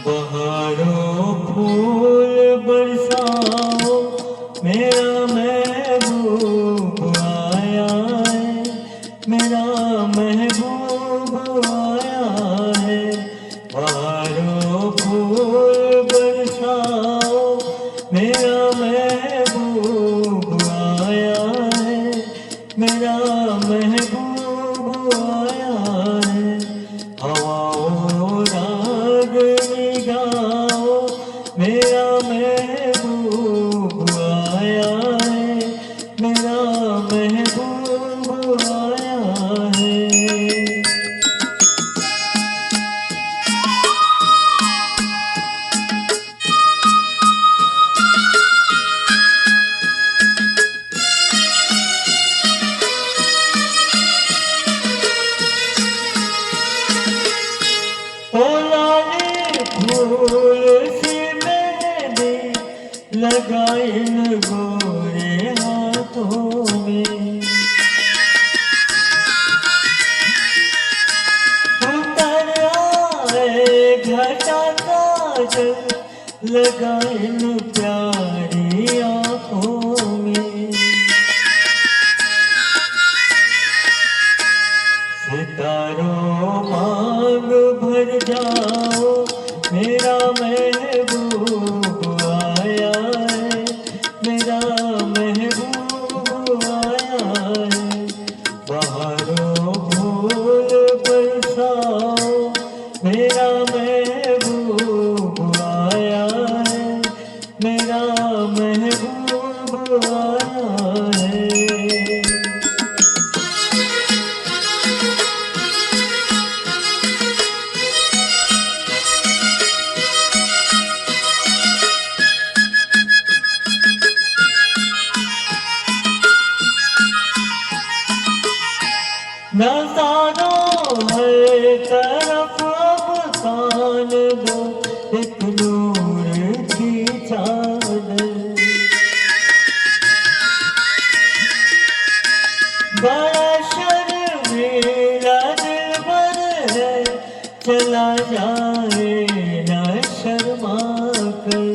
बहारों फूल बरसाओ, मेरा महबूब आया है, मेरा महबूब आया है। बहारों फूल बरसाओ, मेरा महबूब आया है, मेरा महबूब आया है। हवाओं रागनी गाओ, मेरा महबूब आया है, मेरा महबूब आया है। ओ लाले फूल सी मेहंदी लगाए इन गोरे हाथों में, उतर आए घटा काजल लगाए इन प्यारी आँखों में। सितारों मांग भर जाओ, मेरा महबूब आया है, मेरा महबूब आया है। बहारों फूल बरसाओ, मेरा महबूब आया है, मेरा महबूब आया है। नज़ारों हर तरफ अब तान दो एक नूर की चादर। बड़ा शर्मीला दिलबर है, चला जाए न शर्मा कर।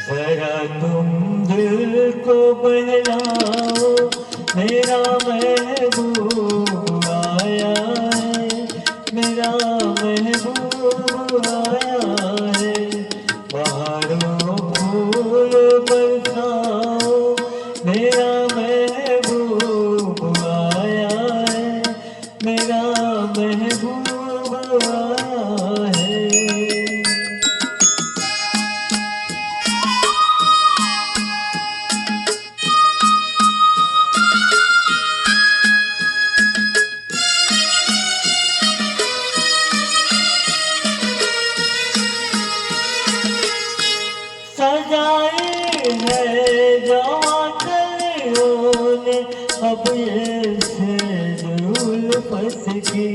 जरा तुम दिल को बहलाओ, मेरा महबूब आया है, मेरा महबूब आया है। बहारों फूल बरसाओ, मेरा महबूब आया है, मेरा महबूब आया है। सजाई है जवां कलियों ने अब ये से जुल्फ़त की।